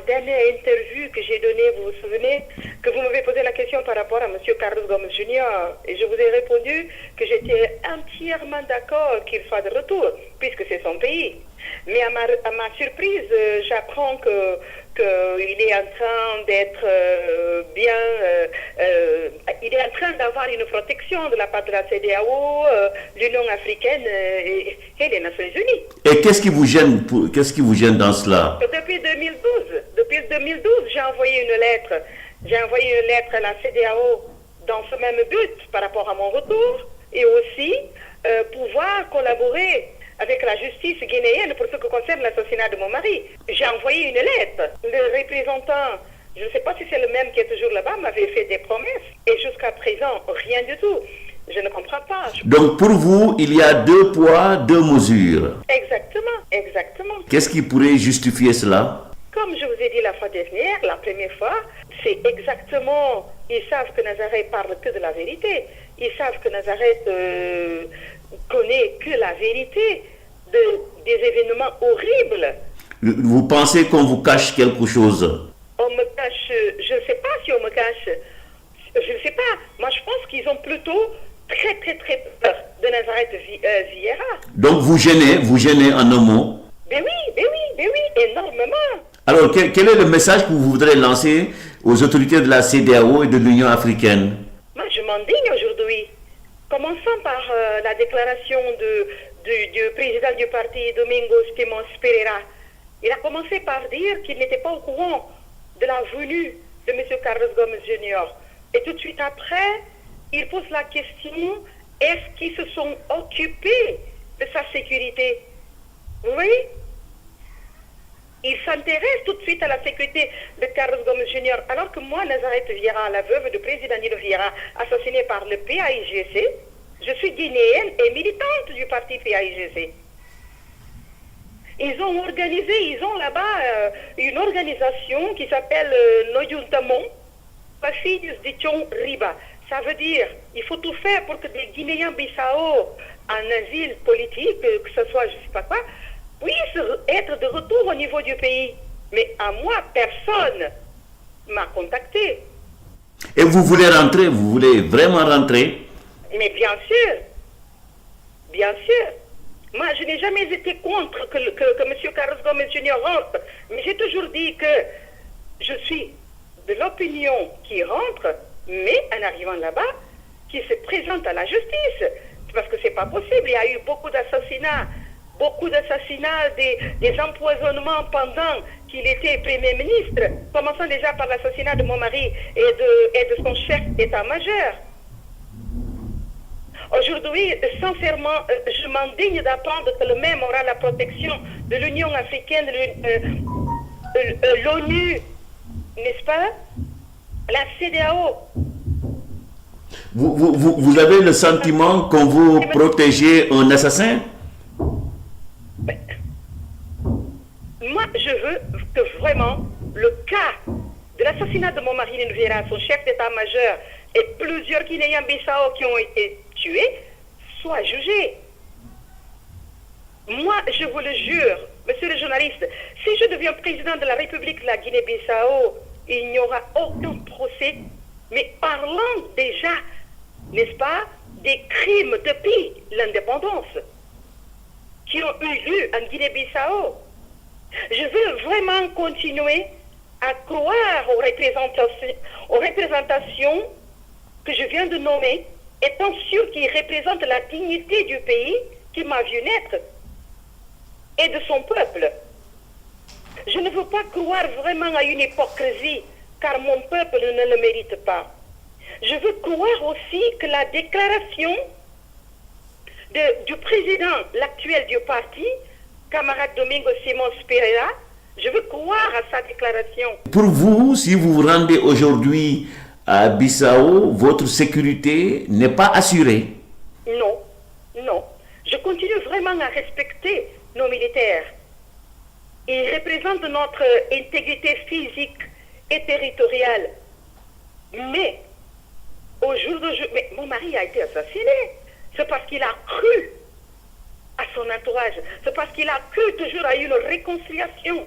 dernière interview que j'ai donnée, vous vous souvenez, que vous m'avez posé la question par rapport à M. Carlos Gomes Jr. Et je vous ai répondu que j'étais entièrement d'accord qu'il soit de retour, puisque c'est son pays. Mais à ma surprise, j'apprends qu'il est en train d'être il est en train d'avoir une protection de la part de la CEDEAO, l'Union africaine et les Nations Unies. Et qu'est-ce qui vous gêne, dans cela? Depuis 2012, j'ai envoyé une lettre. J'ai envoyé une lettre à la CEDEAO dans ce même but par rapport à mon retour et aussi pouvoir collaborer avec la justice guinéenne pour ce qui concerne l'assassinat de mon mari. J'ai envoyé une lettre. Le représentant, je ne sais pas si c'est le même qui est toujours là-bas, m'avait fait des promesses. Et jusqu'à présent, rien du tout. Je ne comprends pas. Donc pour vous, il y a 2 poids, 2 mesures. Exactement, exactement. Qu'est-ce qui pourrait justifier cela? Comme je vous ai dit la fois dernière, la première fois, c'est exactement, ils savent que Nazareth parle que de la vérité. Ils savent que Nazareth connaît que la vérité des événements horribles. Vous pensez qu'on vous cache quelque chose? On me cache, je ne sais pas si on me cache, je ne sais pas. Moi, je pense qu'ils ont plutôt très peur de Nazareth Vieira. Donc vous gênez en un mot? Ben oui, énormément. Alors, quel est le message que vous voudrez lancer aux autorités de la CEDEAO et de l'Union africaine? Moi, je m'indigne aujourd'hui. Commençons par la déclaration du président du parti, Domingos Simões Pereira. Il a commencé par dire qu'il n'était pas au courant de la venue de M. Carlos Gomes Jr. Et tout de suite après, il pose la question, est-ce qu'ils se sont occupés de sa sécurité? Vous voyez? Il s'intéresse tout de suite à la sécurité de Carlos Gomes Jr. Alors que moi, Nazareth Vieira, la veuve du président Nilo Vieira, assassinée par le PAIGC, je suis guinéenne et militante du parti PAIGC. Ils ont là-bas une organisation qui s'appelle Noyuntamon, Filhos de Tchon Riba. Ça veut dire il faut tout faire pour que des Guinéens Bissau en asile politique, que ce soit je ne sais pas quoi, puissent être de retour au niveau du pays. Mais à moi, personne m'a contacté. Et vous voulez rentrer? Vous voulez vraiment rentrer? Mais bien sûr. Bien sûr. Moi, je n'ai jamais été contre que M. Carlos Gomes Jr. rentre. Mais j'ai toujours dit que je suis de l'opinion qu'il rentre, mais en arrivant là-bas, qu'il se présente à la justice. Parce que c'est pas possible. Il y a eu beaucoup d'assassinats, des empoisonnements pendant qu'il était Premier ministre, commençant déjà par l'assassinat de mon mari et de son chef d'état-major. Aujourd'hui, sincèrement, je m'indigne d'apprendre que le même aura la protection de l'Union africaine, l'ONU, n'est-ce pas? La CEDEAO. Vous avez le sentiment qu'on vous protégez un assassin? Moi, je veux que vraiment le cas de l'assassinat de mon mari Nilo Vieira, son chef d'état-major, et plusieurs Guinéens Bissau qui ont été tués, soit jugé. Moi, je vous le jure, monsieur le journaliste, si je deviens président de la République de la Guinée-Bissau, il n'y aura aucun procès, mais parlant déjà, n'est-ce pas, des crimes depuis l'indépendance qui ont eu lieu en Guinée-Bissau. Je veux vraiment continuer à croire aux représentations que je viens de nommer, étant sûr qu'ils représentent la dignité du pays qui m'a vu naître et de son peuple. Je ne veux pas croire vraiment à une hypocrisie, car mon peuple ne le mérite pas. Je veux croire aussi que la déclaration du président, l'actuel du parti, camarade Domingos Simões Pereira, je veux croire à sa déclaration. Pour vous, si vous vous rendez aujourd'hui à Bissau, votre sécurité n'est pas assurée? Non, non. Je continue vraiment à respecter nos militaires. Ils représentent notre intégrité physique et territoriale. Mais, au jour d'aujourd'hui, mon mari a été assassiné. C'est parce qu'il a cru à son entourage. C'est parce qu'il a cru toujours à une réconciliation.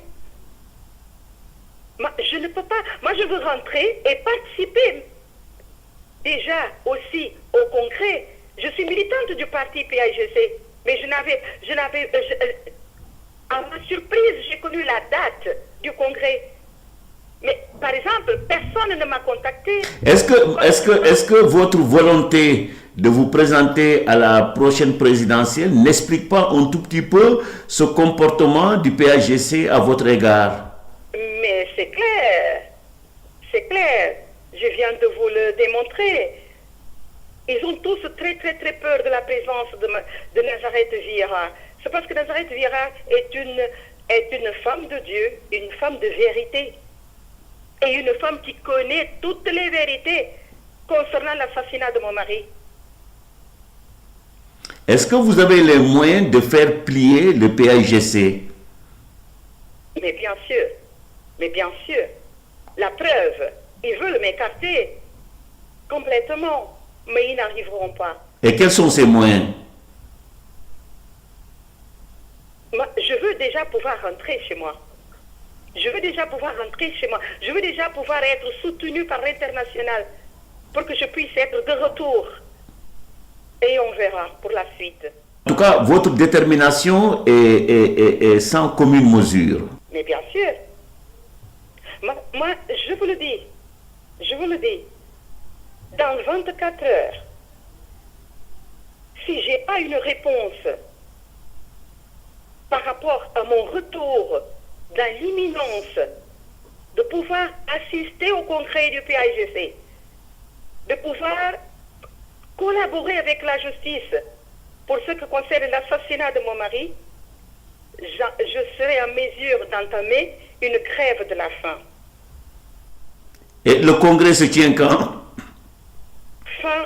ne peux pas. Moi, je veux rentrer et participer déjà aussi au congrès. Je suis militante du parti PAIGC, mais à ma surprise, j'ai connu la date du congrès. Mais par exemple, personne ne m'a contacté. Est-ce que votre volonté de vous présenter à la prochaine présidentielle n'explique pas un tout petit peu ce comportement du PAIGC à votre égard? Mais c'est clair. C'est clair. Je viens de vous le démontrer. Ils ont tous très très très peur de la présence de Nazareth Vieira. C'est parce que Nazareth Vieira est une femme de Dieu, une femme de vérité. Et une femme qui connaît toutes les vérités concernant l'assassinat de mon mari. Est-ce que vous avez les moyens de faire plier le PAIGC? Mais bien sûr. Mais bien sûr. La preuve, ils veulent m'écarter complètement. Mais ils n'arriveront pas. Et quels sont ces moyens? Je veux déjà pouvoir rentrer chez moi. Je veux déjà pouvoir rentrer chez moi. Je veux déjà pouvoir être soutenue par l'international pour que je puisse être de retour. Et on verra pour la suite. En tout cas, votre détermination est sans commune mesure. Mais bien sûr. Moi, je vous le dis. Je vous le dis. Dans 24 heures, si je n'ai pas une réponse par rapport à mon retour dans l'imminence de pouvoir assister au congrès du PAIGC, de pouvoir collaborer avec la justice pour ce qui concerne l'assassinat de mon mari, je serai en mesure d'entamer une grève de la faim. Et le congrès se tient quand? Fin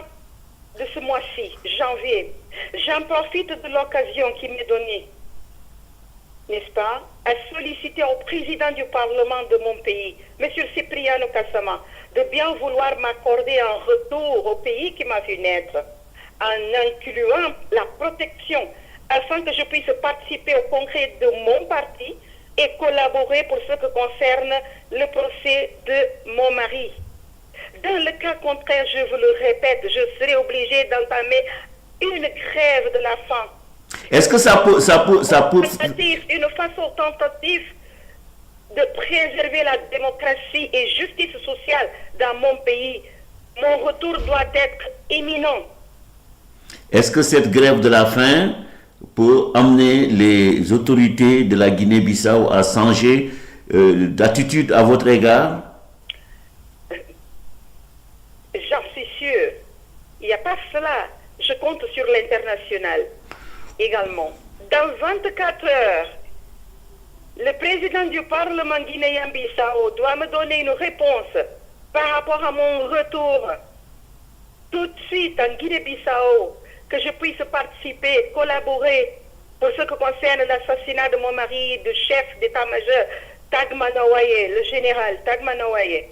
de ce mois-ci, janvier. J'en profite de l'occasion qui m'est donnée, n'est-ce pas, à solliciter au président du Parlement de mon pays, M. Cipriano Kassama, de bien vouloir m'accorder un retour au pays qui m'a vu naître, en incluant la protection, afin que je puisse participer au congrès de mon parti et collaborer pour ce qui concerne le procès de mon mari. Dans le cas contraire, je vous le répète, je serai obligée d'entamer une grève de la faim. Est-ce que ça peut... Une façon tentative de préserver la démocratie et justice sociale dans mon pays. Mon retour doit être imminent. Est-ce que cette grève de la faim peut amener les autorités de la Guinée-Bissau à changer d'attitude à votre égard? J'en suis sûre. Il n'y a pas cela. Je compte sur l'international également. Dans 24 heures, le président du Parlement guinéen-Bissau doit me donner une réponse par rapport à mon retour tout de suite en Guinée-Bissau, que je puisse participer, collaborer pour ce qui concerne l'assassinat de mon mari, du chef d'état-major Tagmanoaye, le général Tagmanoaye,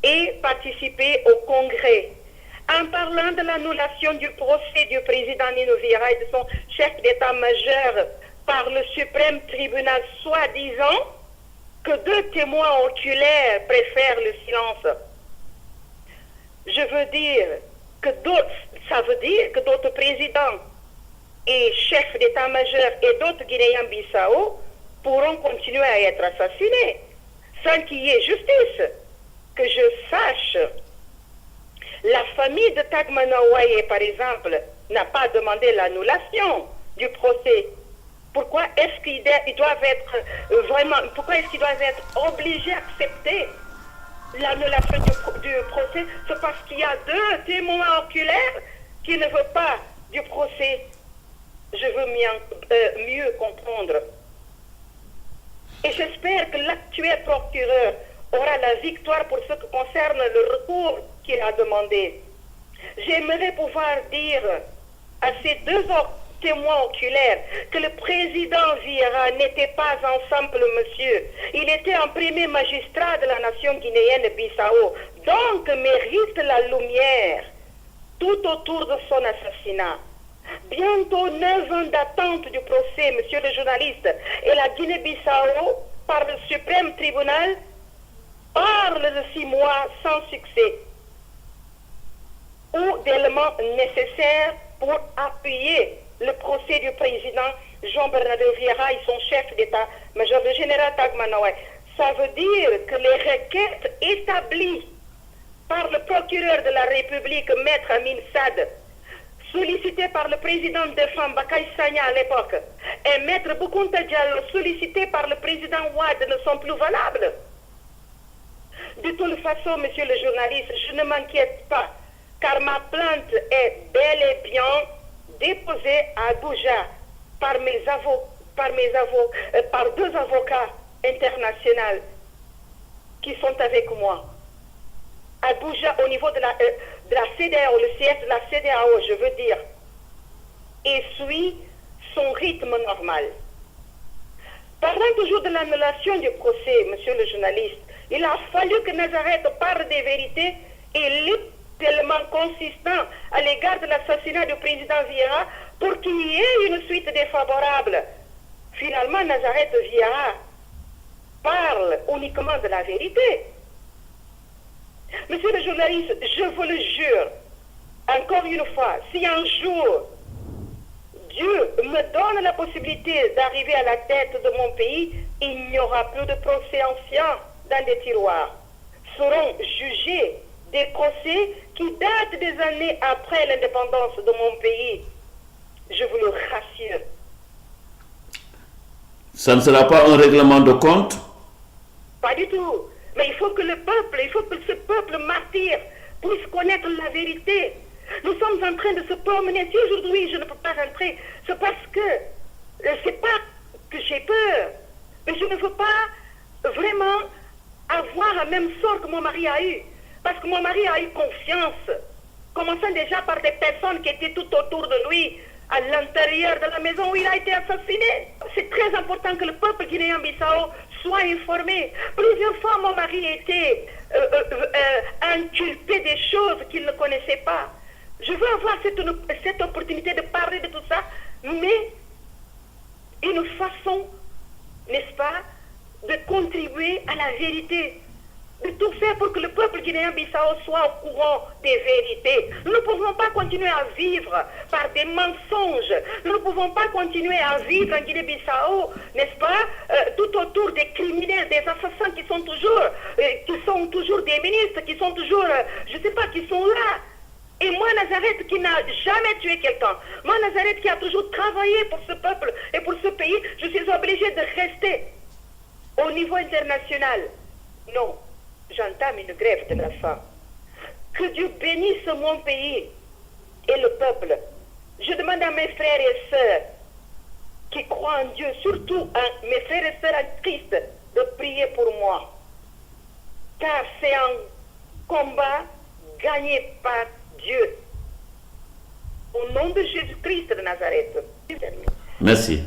et participer au congrès. En parlant de l'annulation du procès du président Nino Vieira et de son chef d'état-major par le suprême tribunal, soi-disant que deux témoins oculaires préfèrent le silence. Je veux dire que ça veut dire que d'autres présidents et chefs d'état-major et d'autres Guinéens-Bissau pourront continuer à être assassinés sans qu'il y ait justice. Que je sache, la famille de Tagmanoaye, par exemple, n'a pas demandé l'annulation du procès. Pourquoi est-ce qu'ils doivent être obligés d'accepter l'annulation du procès? C'est parce qu'il y a deux témoins oculaires qui ne veulent pas du procès. Je veux mieux comprendre. Et j'espère que l'actuel procureur aura la victoire pour ce qui concerne le recours qu'il a demandé. J'aimerais pouvoir dire à ces deux témoins oculaires que le président Vieira n'était pas un simple monsieur. Il était un premier magistrat de la nation guinéenne Bissau, donc mérite la lumière tout autour de son assassinat. Bientôt 9 ans d'attente du procès, monsieur le journaliste, et la Guinée-Bissau, par le suprême tribunal, parle de 6 mois sans succès ou d'éléments nécessaires pour appuyer le procès du président Jean-Bernardo Vieira et son chef d'État-major, le général Tagmanoé. Ça veut dire que les requêtes établies par le procureur de la République, Maître Amin Sad, sollicité par le président de FAM, Bakay Sagna à l'époque, et Maître Boukounta Diallo, sollicité par le président Ouad, ne sont plus valables. De toute façon, monsieur le journaliste, je ne m'inquiète pas, car ma plainte est bel et bien déposée à Abuja par deux avocats internationaux qui sont avec moi. Abuja, au niveau de la CEDEAO, le siège de la CEDEAO, je veux dire, et suit son rythme normal. Parlant toujours de l'annulation du procès, monsieur le journaliste, il a fallu que Nazareth parle des vérités et l'élément consistant à l'égard de l'assassinat du président Vieira pour qu'il y ait une suite défavorable. Finalement, Nazareth Vieira parle uniquement de la vérité. Monsieur le journaliste, je vous le jure, encore une fois, si un jour Dieu me donne la possibilité d'arriver à la tête de mon pays, il n'y aura plus de procès anciens dans des tiroirs. Seront jugés des procès qui datent des années après l'indépendance de mon pays. Je vous le rassure. Ça ne sera pas un règlement de compte? Pas du tout. Mais il faut que ce peuple martyr puisse connaître la vérité. Nous sommes en train de se promener. Si aujourd'hui je ne peux pas rentrer, c'est parce que c'est pas que j'ai peur, mais je ne veux pas vraiment avoir le même sort que mon mari a eu. Parce que mon mari a eu confiance, commençant déjà par des personnes qui étaient tout autour de lui, à l'intérieur de la maison où il a été assassiné. C'est très important que le peuple guinéen-Bissau soit informé. Plusieurs fois, mon mari a été inculpé des choses qu'il ne connaissait pas. Je veux avoir cette opportunité de parler de tout ça, mais une façon, n'est-ce pas, de contribuer à la vérité, de tout faire pour que le peuple guinéen-Bissau soit au courant des vérités. Nous ne pouvons pas continuer à vivre par des mensonges. Nous ne pouvons pas continuer à vivre en Guinée-Bissau, n'est-ce pas, tout autour des criminels, des assassins qui sont toujours des ministres, qui sont toujours, je ne sais pas, qui sont là. Et moi, Nazareth, qui n'a jamais tué quelqu'un, moi, Nazareth, qui a toujours travaillé pour ce peuple et pour ce pays, je suis obligée de rester au niveau international. Non. J'entame une grève de la faim. Que Dieu bénisse mon pays et le peuple. Je demande à mes frères et sœurs qui croient en Dieu, surtout à mes frères et sœurs en Christ, de prier pour moi. Car c'est un combat gagné par Dieu. Au nom de Jésus-Christ de Nazareth. Merci.